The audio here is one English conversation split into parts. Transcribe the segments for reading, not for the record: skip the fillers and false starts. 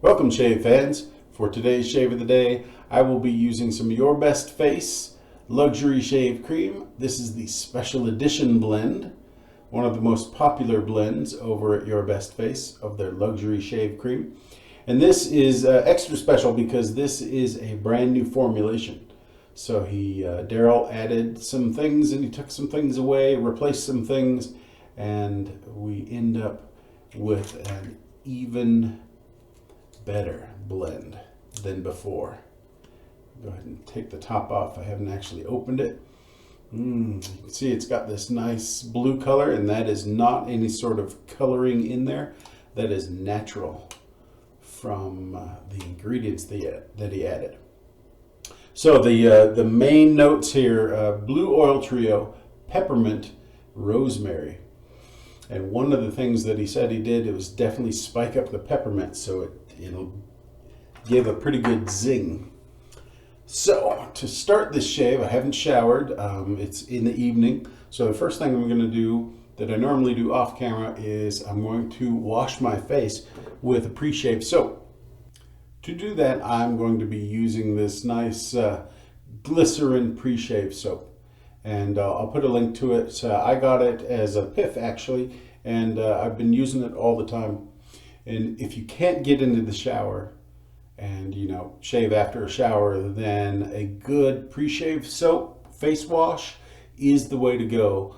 Welcome, shave fans. For today's shave of the day, I will be using some Your Best Face Luxury Shave Cream. This is the special edition blend, one of the most popular blends over at Your Best Face of their luxury shave cream. And this is extra special because this is a brand new formulation. So Daryl added some things and he took some things away, replaced some things, and we end up with an even better blend than before. Go ahead and take the top off. I haven't actually opened it. You can see it's got this nice blue color, and that is not any sort of coloring in there. That is natural from the ingredients that he added. So the main notes here: blue oil trio, peppermint, rosemary. And one of the things that he said he did, it was definitely spike up the peppermint, so it'll give a pretty good zing. So to start this shave, I haven't showered. It's in the evening. So the first thing I'm going to do that I normally do off camera is I'm going to wash my face with a pre-shave soap. To do that, I'm going to be using this nice glycerin pre-shave soap. And I'll put a link to it. I got it as a piff actually, and I've been using it all the time. And if you can't get into the shower and shave after a shower, then a good pre-shave soap face wash is the way to go.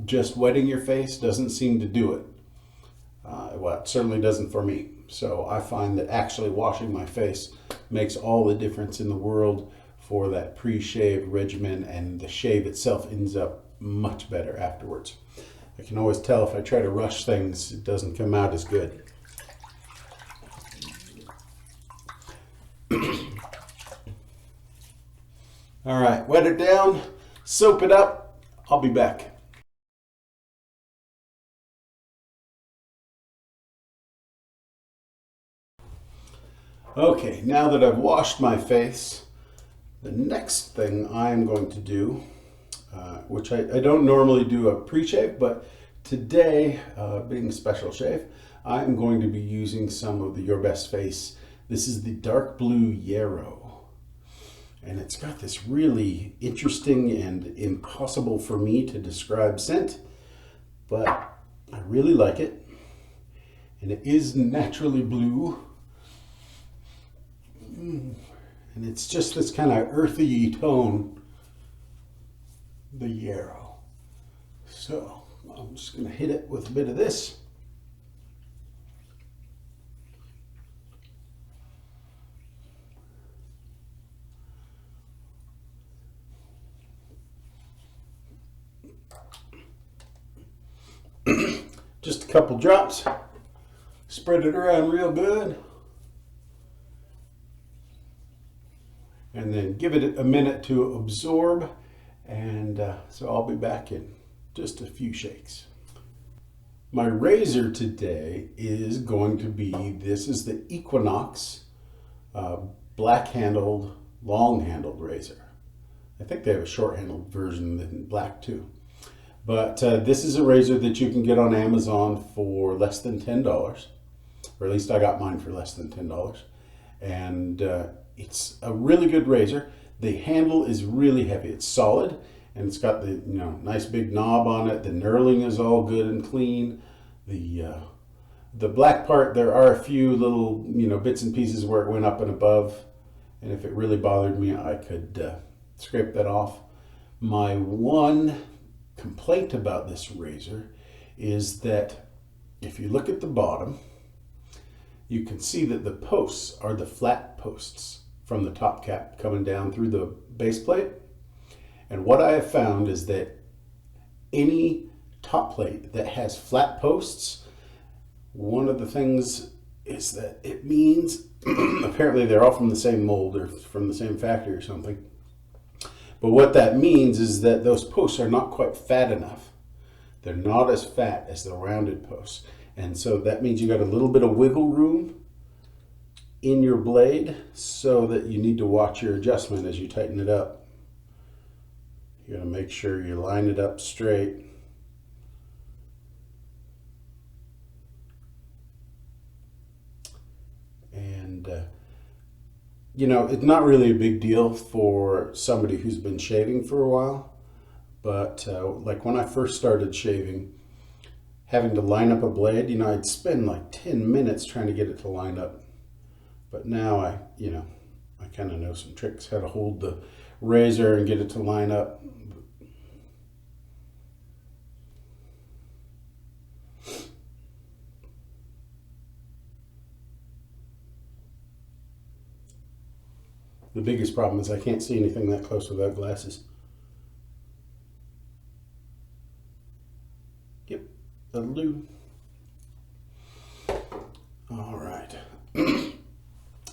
Just wetting your face doesn't seem to do it. Well, it certainly doesn't for me. So I find that actually washing my face makes all the difference in the world for that pre-shave regimen, and the shave itself ends up much better afterwards. I can always tell if I try to rush things, it doesn't come out as good. All right, wet it down, soap it up. I'll be back. Okay, now that I've washed my face, the next thing I'm going to do, which I don't normally do a pre-shave, but today, being a special shave, I'm going to be using some of the Your Best Face. This is the dark blue yarrow. And it's got this really interesting and impossible for me to describe scent, but I really like it. And it is naturally blue. And it's just this kind of earthy tone, the yarrow. So I'm just going to hit it with a bit of this. Just a couple drops. Spread it around real good. And then give it a minute to absorb. And so I'll be back in just a few shakes. My razor today is going to be, this is the Equinoz black handled, long handled razor. I think they have a short handled version in black too. But this is a razor that you can get on Amazon for less than $10, or at least I got mine for less than $10. And it's a really good razor. The handle is really heavy. It's solid, and it's got the nice big knob on it. The knurling is all good and clean. The black part, there are a few little bits and pieces where it went up and above, and if it really bothered me, I could scrape that off. My one complaint about this razor is that if you look at the bottom, you can see that the posts are the flat posts from the top cap coming down through the base plate. And what I have found is that any top plate that has flat posts, one of the things is that it means apparently they're all from the same mold or from the same factory or something. But what that means is that those posts are not quite fat enough. They're not as fat as the rounded posts. And so that means you got a little bit of wiggle room in your blade, so that you need to watch your adjustment as you tighten it up. You got to make sure you line it up straight. You know, it's not really a big deal for somebody who's been shaving for a while, but like when I first started shaving, having to line up a blade, you know, I'd spend like 10 minutes trying to get it to line up. But now I kind of know some tricks how to hold the razor and get it to line up. The biggest problem is I can't see anything that close without glasses. Yep, that'll do. All right.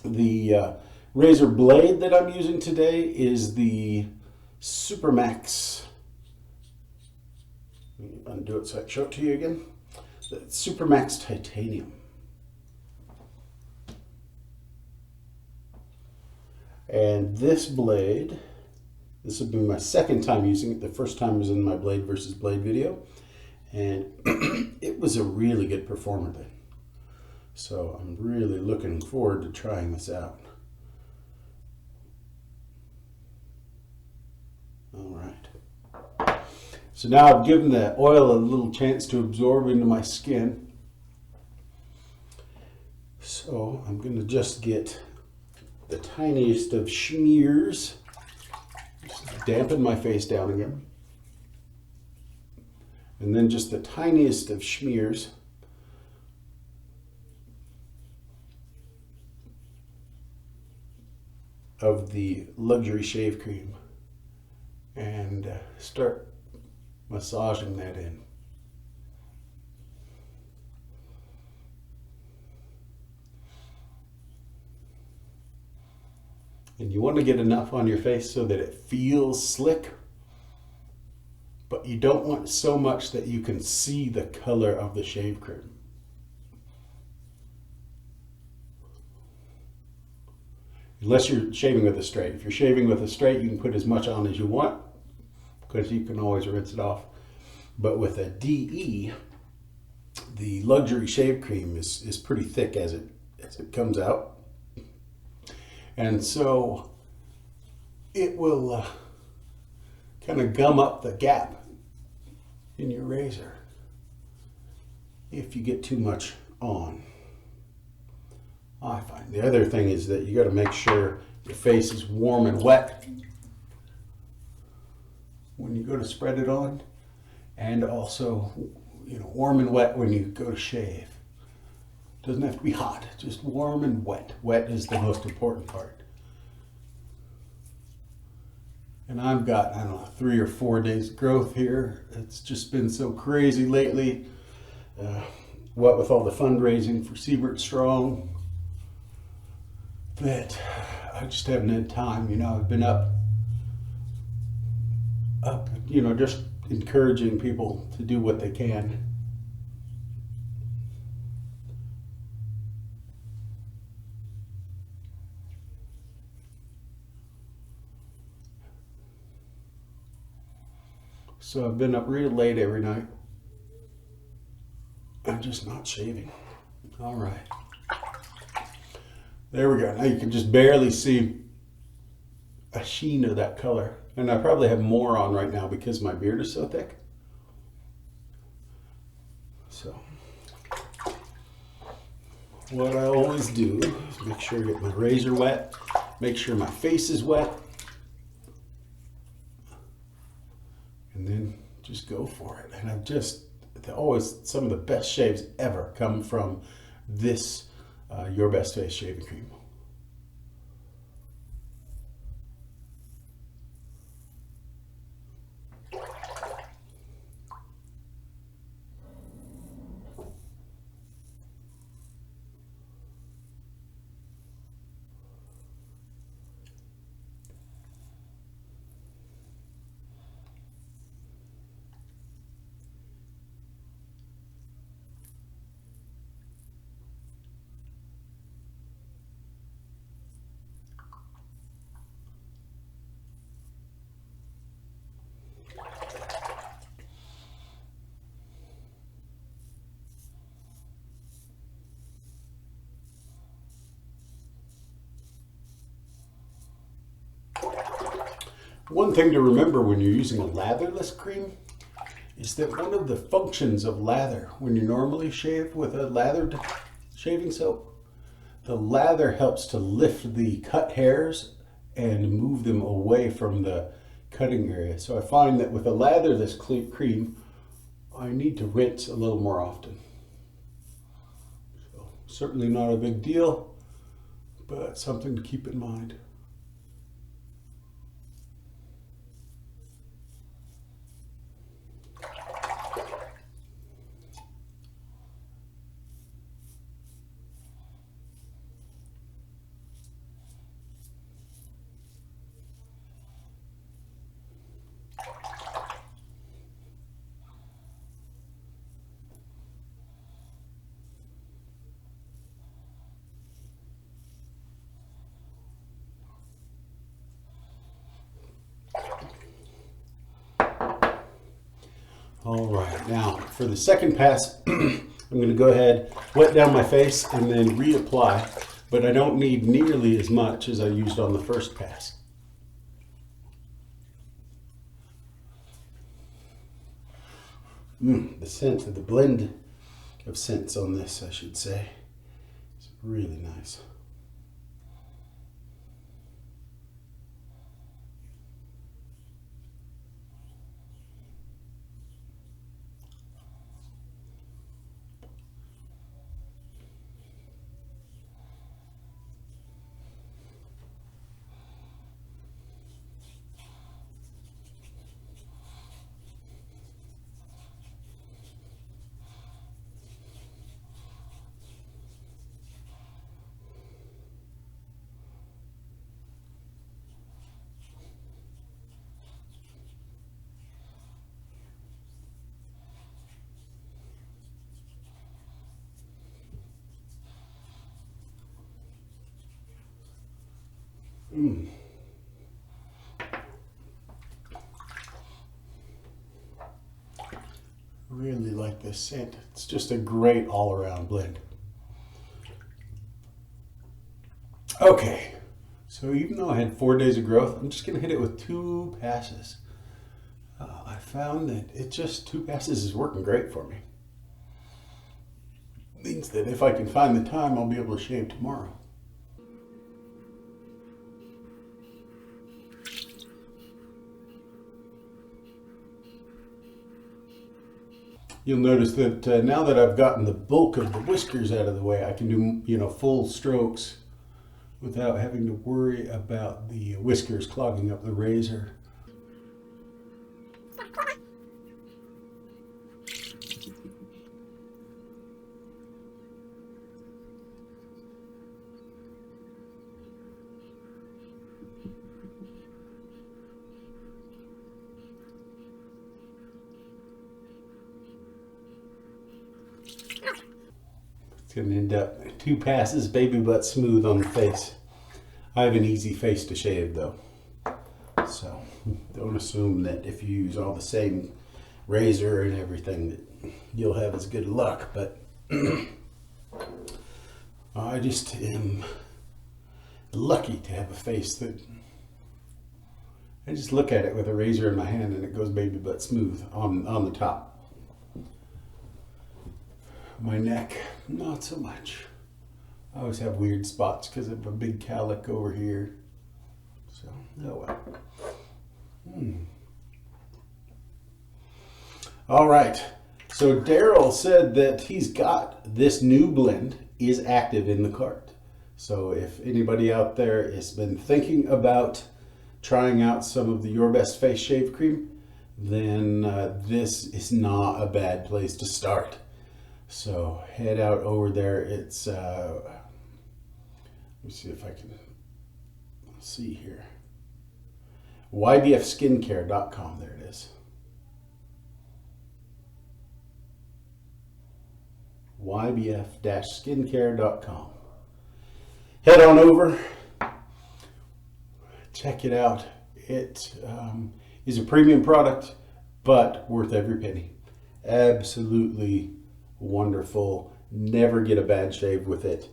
The razor blade that I'm using today is the Supermax. Let me undo it so I can show it to you again. The Supermax Titanium. And this blade, this will be my second time using it. The first time was in my blade versus blade video. And it was a really good performer then. So I'm really looking forward to trying this out. All right. So now I've given the oil a little chance to absorb into my skin. So I'm going to just get the tiniest of smears. Just dampen my face down again. And then just the tiniest of smears of the luxury shave cream and start massaging that in. And you want to get enough on your face so that it feels slick, but you don't want so much that you can see the color of the shave cream. Unless you're shaving with a straight. If you're shaving with a straight, you can put as much on as you want because you can always rinse it off. But with a DE, the luxury shave cream is pretty thick as it comes out. And so it will kind of gum up the gap in your razor if you get too much on. I find the other thing is that you got to make sure your face is warm and wet when you go to spread it on, and also, you know, warm and wet when you go to shave. Doesn't have to be hot, just warm and wet. Wet is the most important part. And I've got, I don't know, 3 or 4 days growth here. It's just been so crazy lately. What with all the fundraising for Siebert Strong, that I just haven't had time. You know, I've been up, you know, just encouraging people to do what they can. So I've been up real late every night. I'm just not shaving. All right. There we go. Now you can just barely see a sheen of that color. And I probably have more on right now because my beard is so thick. So what I always do is make sure I get my razor wet, make sure my face is wet, and then just go for it. And I've just always, some of the best shaves ever come from this Your Best Face shaving cream. One thing to remember when you're using a latherless cream is that one of the functions of lather, when you normally shave with a lathered shaving soap, the lather helps to lift the cut hairs and move them away from the cutting area. So I find that with a latherless cream, I need to rinse a little more often. So certainly not a big deal, but something to keep in mind. All right, now for the second pass, I'm going to go ahead, wet down my face, and then reapply, but I don't need nearly as much as I used on the first pass. The scent of the blend of scents on this, I should say, is really nice. Really like this scent. It's just a great all-around blend. Okay, so even though I had 4 days of growth, I'm just going to hit it with 2 passes. I found that 2 passes is working great for me. Means that if I can find the time, I'll be able to shave tomorrow. You'll notice that now that I've gotten the bulk of the whiskers out of the way, I can do, full strokes without having to worry about the whiskers clogging up the razor. It's going to end up 2 passes, baby butt smooth on the face. I have an easy face to shave though, so don't assume that if you use all the same razor and everything that you'll have as good luck, but I just am lucky to have a face that I just look at it with a razor in my hand and it goes baby butt smooth on the top. My neck, not so much. I always have weird spots because of a big calic over here. So, oh well. All right. So Daryl said that he's got this new blend is active in the cart. So if anybody out there has been thinking about trying out some of the Your Best Face Shave Cream, then this is not a bad place to start. So head out over there. It's, let me see if I can see here. ybfskincare.com, there it is. ybf-skincare.com. Head on over, check it out. It is a premium product, but worth every penny. Absolutely wonderful. Never get a bad shave with it.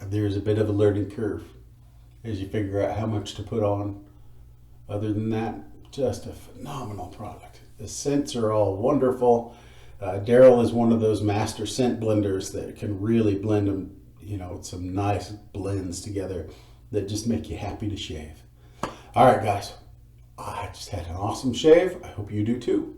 There's a bit of a learning curve as you figure out how much to put on, Other than that, just a phenomenal product. The scents are all wonderful. Daryl is one of those master scent blenders that can really blend them, some nice blends together that just make you happy to shave. All right, guys, I just had an awesome shave. I hope you do too.